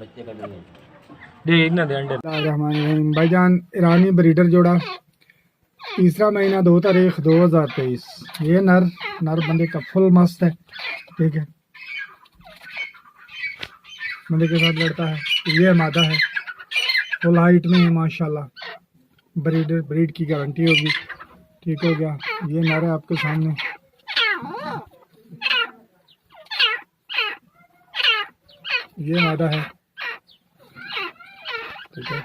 देखना दे अंडे। भाईजान ईरानी ब्रीडर जोड़ा, तीसरा महीना 2 तारीख 2023। ये नर बंदे का फुल मस्त है, ठीक है, बंदे के साथ लड़ता है। ये मादा है, फुल हाइट में है माशाल्लाह, ब्रीड की गारंटी होगी। ठीक हो गया, ये नर है आपके सामने। ये मादा है, ठीक है।